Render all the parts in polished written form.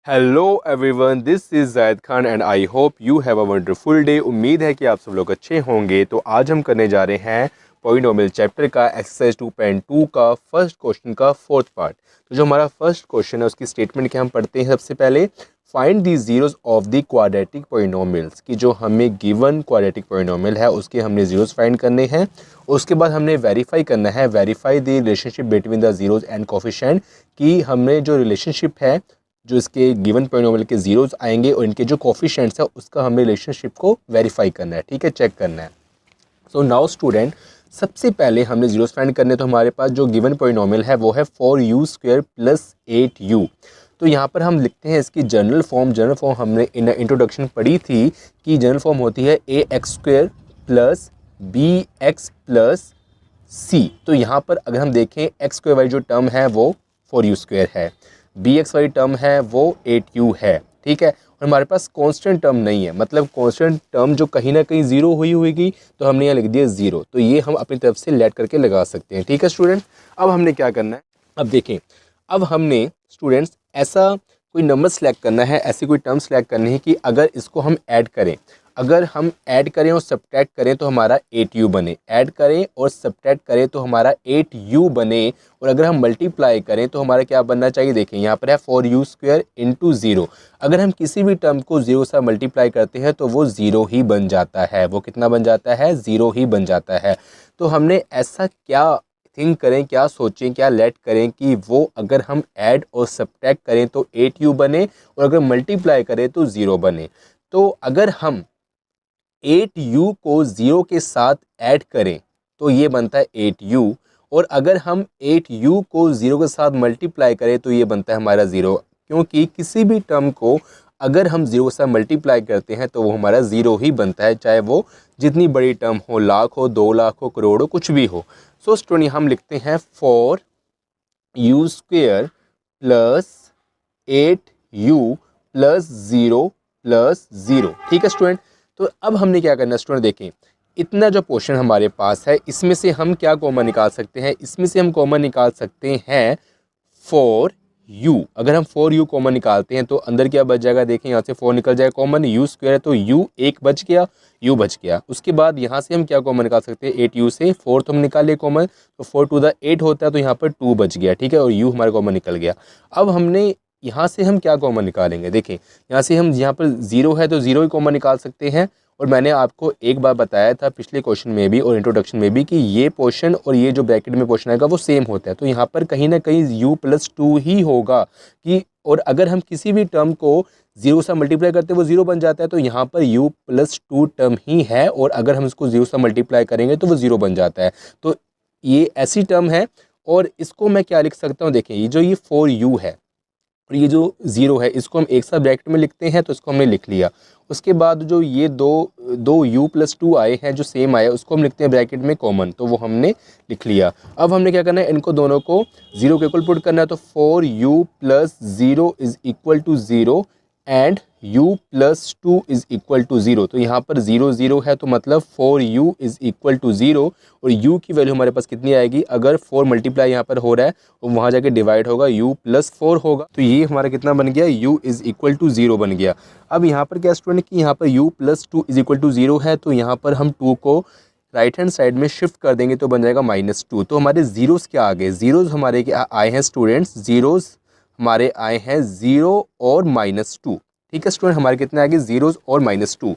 Hello everyone, this is जायद Khan and I hope you have a wonderful day. उम्मीद है कि आप सब लोग अच्छे होंगे। तो आज हम करने जा रहे हैं पॉलिनोमियल चैप्टर का एक्सरसाइज 2.2 का फर्स्ट क्वेश्चन का फोर्थ पार्ट। तो जो हमारा फर्स्ट क्वेश्चन है उसकी स्टेटमेंट क्या हम पढ़ते हैं। सबसे पहले find the zeros of the quadratic polynomials की जो हमें गिवन क्वाड्रेटिक पॉलिनोमियल है उसके हमने जीरोस फाइंड करने हैं। उसके बाद हमने वेरीफाई करना है, verify the relationship between the zeros and coefficient की हमने जो रिलेशनशिप है जो इसके गिवन पॉलिनोमियल के जीरोस आएंगे और इनके जो कोफिशिएंट्स है उसका हमें रिलेशनशिप को वेरीफाई करना है, ठीक है, चेक करना है। सो नाउ स्टूडेंट, सबसे पहले हमने जीरोस फाइंड करने, तो हमारे पास जो गिवन पॉलिनोमियल है वो है 4u² प्लस 8u। तो यहाँ पर हम लिखते हैं इसकी जनरल फॉर्म हमने इन इंट्रोडक्शन पढ़ी थी कि जनरल फॉर्म होती है ax² plus bx plus c। तो यहाँ पर अगर हम देखें x² वाली जो टर्म है वो 4u² है, bx वाली टर्म है वो 8u है, ठीक है। और हमारे पास कांस्टेंट टर्म नहीं है, मतलब कांस्टेंट टर्म जो कहीं ना कहीं जीरो हुई होगी तो हमने यहाँ लिख दिया जीरो। तो ये हम अपनी तरफ से लेट करके लगा सकते हैं, ठीक है स्टूडेंट। अब हमने क्या करना है, अब देखें, अब हमने स्टूडेंट्स ऐसा कोई नंबर सेलेक्ट करना है, ऐसी कोई टर्म सेलेक्ट करनी है कि अगर इसको हम ऐड करें, अगर हम ऐड करें और सब्ट्रैक्ट करें तो हमारा 8u बने, ऐड करें और सब्ट्रैक्ट करें तो हमारा 8u बने, और अगर हम मल्टीप्लाई करें तो हमारा क्या बनना चाहिए। देखें यहाँ पर है 4u² इंटू 0। अगर हम किसी भी टर्म को 0 से मल्टीप्लाई करते हैं तो वो 0 ही बन जाता है। वो कितना बन जाता है, 0 ही बन जाता है। तो हमने ऐसा क्या थिंक करें, क्या सोचें, क्या लेट करें कि वो अगर हम ऐड और सब्ट्रैक्ट करें तो 8u बने और अगर मल्टीप्लाई करें तो 0 बने। तो अगर हम 8u को 0 के साथ ऐड करें तो ये बनता है 8u, और अगर हम 8u को 0 के साथ मल्टीप्लाई करें तो ये बनता है हमारा 0। क्योंकि किसी भी टर्म को अगर हम 0 के साथ मल्टीप्लाई करते हैं तो वो हमारा 0 ही बनता है, चाहे वो जितनी बड़ी टर्म हो, लाख हो, 2 लाख हो, करोड़ हो, कुछ भी हो। सो स्टूडेंट हम लिखते हैं 4u² plus 8u plus 0 plus 0, ठीक है स्टूडेंट। तो अब हमने क्या करना है स्टूडेंट, देखें इतना जो पोर्शन हमारे पास है इसमें से हम क्या कॉमन निकाल सकते हैं, इसमें से हम कॉमन निकाल सकते हैं 4u। अगर हम 4u कॉमन निकालते हैं तो अंदर क्या बच जाएगा, देखें यहाँ से 4 निकल जाएगा कॉमन, u² है तो u एक बच गया, u बच गया। उसके बाद यहाँ से हम क्या कॉमन निकाल सकते हैं, 8u से 4 तो हम निकाल लिए कॉमन, तो 4 टू द 8 होता है तो यहाँ पर 2 बच गया, ठीक है, और u हमारा कॉमन निकल गया। अब हमने यहाँ से हम क्या कॉमन निकालेंगे, देखें यहाँ से हम, यहाँ पर 0 है तो 0 ही कॉमन निकाल सकते हैं। और मैंने आपको एक बार बताया था पिछले क्वेश्चन में भी और इंट्रोडक्शन में भी कि ये पोर्शन और ये जो ब्रैकेट में पोर्शन आएगा वो सेम होता है, तो यहाँ पर कहीं ना कहीं u+2 ही होगा कि, और अगर हम किसी भी टर्म को 0 से मल्टीप्लाई करते हैं वो 0 बन जाता है, तो यहाँ पर u+2 टर्म ही है, और अगर हम इसको 0 से मल्टीप्लाई करेंगे तो वो 0 बन जाता है। तो ये ऐसी टर्म है, और इसको मैं क्या लिख सकता हूँ, देखें ये जो ये 4u है और ये जो 0 है इसको हम एक साथ ब्रैकेट में लिखते हैं, तो इसको हमने लिख लिया। उसके बाद जो ये दो u+2 आए हैं जो सेम आया उसको हम लिखते हैं ब्रैकेट में कॉमन, तो वो हमने लिख लिया। अब हमने क्या करना है, इनको दोनों को 0 के इक्वल पुट करना है, तो 4u + 0 = 0 एंड u+2 = 0। तो यहाँ पर 0 0 है तो मतलब 4u = 0, और u की वैल्यू हमारे पास कितनी आएगी, अगर 4 मल्टीप्लाई यहाँ पर हो रहा है और वहाँ जाके डिवाइड होगा, u+4 होगा, तो ये हमारा कितना बन गया, u = 0 बन गया। अब यहाँ पर क्या स्टूडेंट कि यहाँ पर u+2 = 0 है, तो यहाँ पर हम 2 को राइट हैंड साइड में शिफ्ट कर देंगे तो बन जाएगा -2। तो हमारे जीरोस क्या आ गए, जीरोस हमारे क्या आए हैं स्टूडेंट्स, जीरोस हमारे आए हैं 0 और -2, ठीक है स्टूडेंट, हमारे कितने आ गए, जीरोस और -2।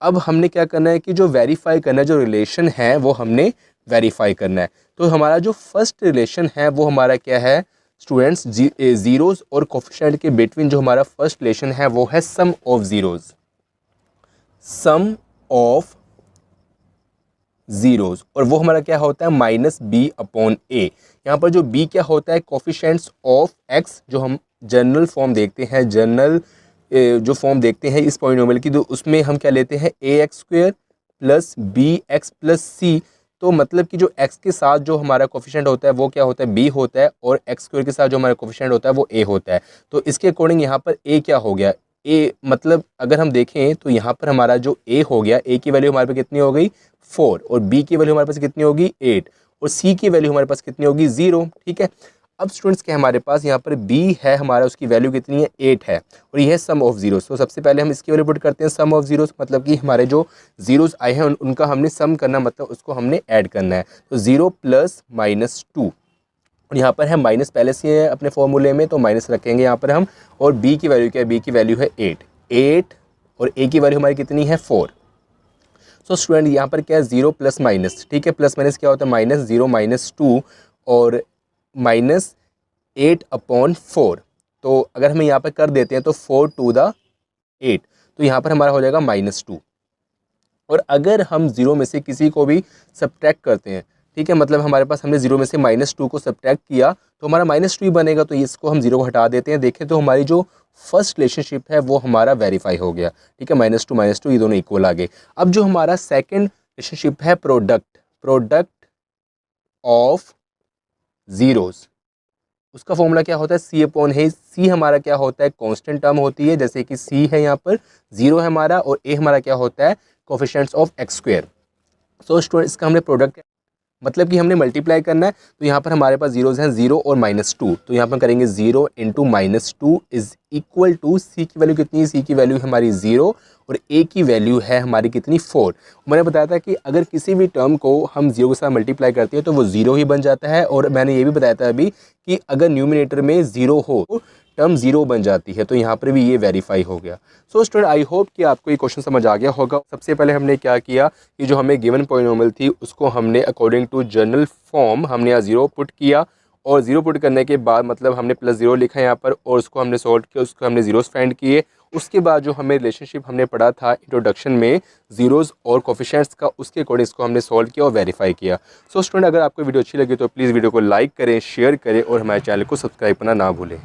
अब हमने क्या करना है कि जो वेरीफाई करना है, जो रिलेशन है वो हमने वेरीफाई करना है। तो हमारा जो फर्स्ट रिलेशन है वो हमारा क्या है स्टूडेंट्स, जीरोस और कोफिशिएंट के बिटवीन जो हमारा फर्स्ट रिलेशन है वो है sum of zeros, sum of zeros, और वो हमारा क्या होता है -b/a। यहाँ पर जो b क्या होता है, कोफिशिएंट्स ऑफ x, जो हम जनरल फॉर्म देखते हैं, जनरल जो फॉर्म देखते हैं इस पॉलिनोमियल की, तो उसमें हम क्या लेते हैं ax² plus bx plus c। तो मतलब कि जो x के साथ जो हमारा कोफिशिएंट होता है वो क्या होता है, b होता है, और x² के साथ जो हमारा कोफिशिएंट होता है वो a होता है। तो इसके अकॉर्डिंग यहाँ पर a क्या हो गया, a मतलब अगर हम देखें तो यहाँ पर हमारा जो a हो गया, a की वैल्यू हमारे पास कितनी हो गई 4, और b की वैल्यू हमारे पास कितनी होगी 8, और c की वैल्यू हमारे पास कितनी होगी 0, ठीक है। अब स्टूडेंट्स के हमारे पास यहाँ पर b है हमारा, उसकी वैल्यू कितनी है 8 है, और ये है सम ऑफ जीरोस। तो सबसे पहले हम इसकी वैल्यू पुट करते हैं सम ऑफ जीरोस, मतलब कि हमारे जो जीरोस आए हैं उनका हमने सम करना, मतलब उसको हमने ऐड करना है। तो 0 प्लस माइनस 2, और यहाँ पर है माइनस पहले से है अपने फॉर्मूले में, तो माइनस रखेंगे यहाँ पर हम। और b की वैल्यू क्या है, b की वैल्यू है 8 और a की वैल्यू हमारी कितनी है 4। सो स्टूडेंट यहाँ पर क्या है 0 प्लस माइनस, ठीक है, प्लस माइनस क्या होता है माइनस, 0 माइनस 2 और माइनस 8/4। तो अगर हम यहाँ पर कर देते हैं तो 4 to the 8, तो यहाँ पर हमारा हो जाएगा -2। और अगर हम 0 में से किसी को भी सब्ट्रैक्ट करते हैं, ठीक है, मतलब हमारे पास हमने 0 में से -2 को सब्ट्रैक्ट किया तो हमारा -2 ही बनेगा, तो इसको हम 0 को हटा देते हैं। देखें तो हमारी जो फर्स्ट रिलेशनशिप है वो हमारा वेरीफाई हो गया, ठीक है, -2 ये दोनों इक्वल आ गए। अब जो हमारा सेकंड रिलेशनशिप है प्रोडक्ट ऑफ जीरोस, उसका फॉर्मूला क्या होता है C/है। C हमारा क्या होता है कांस्टेंट टर्म होती है, जैसे कि C है यहाँ पर 0 है हमारा, और A हमारा क्या होता है coefficients of x²। So student इसका हमने प्रोडक्ट, मतलब कि हमने मल्टीप्लाई करना है। तो यहाँ पर हमारे पास जीरोज हैं 0 और -2, तो यहाँ पर करेंगे 0 into -2 is equal to C की वैल्यू कितनी है, C की वैल्यू हमारी 0 और A की वैल्यू है हमारी कितनी 4। मैंने बताया था कि अगर किसी भी टर्म को हम 0 के साथ मल्टीप्लाई करते हैं तो वो 0 ही बन जाता है, और मैंने ये भी बताया था अभी कि अगर न्यूमिनेटर में 0 हो तो टर्म 0 बन जाती है, तो यहाँ पर भी ये वेरीफाई हो गया। सो स्टूडेंट आई होप कि आपको ये क्वेश्चन समझ आ गया होगा। सबसे पहले हमने क्या किया कि जो हमें गिवन पॉलिनोमियल थी उसको हमने अकॉर्डिंग टू जनरल फॉर्म हमने यहाँ 0 पुट किया, और 0 पुट करने के बाद मतलब हमने +0 लिखा यहाँ पर, और उसको हमने सॉल्व किया, उसको हमने जीरोस फाइंड किए। उसके बाद जो हमें रिलेशनशिप हमने पढ़ा था इंट्रोडक्शन में जीरोस और कोफिशिएंट्स का, उसके अकॉर्डिंग इसको हमने सॉल्व किया और वेरीफाई किया। सो स्टूडेंट अगर आपको वीडियो अच्छी लगी तो प्लीज़ वीडियो को लाइक करें, शेयर करें और हमारे चैनल को सब्सक्राइब करना ना भूलें।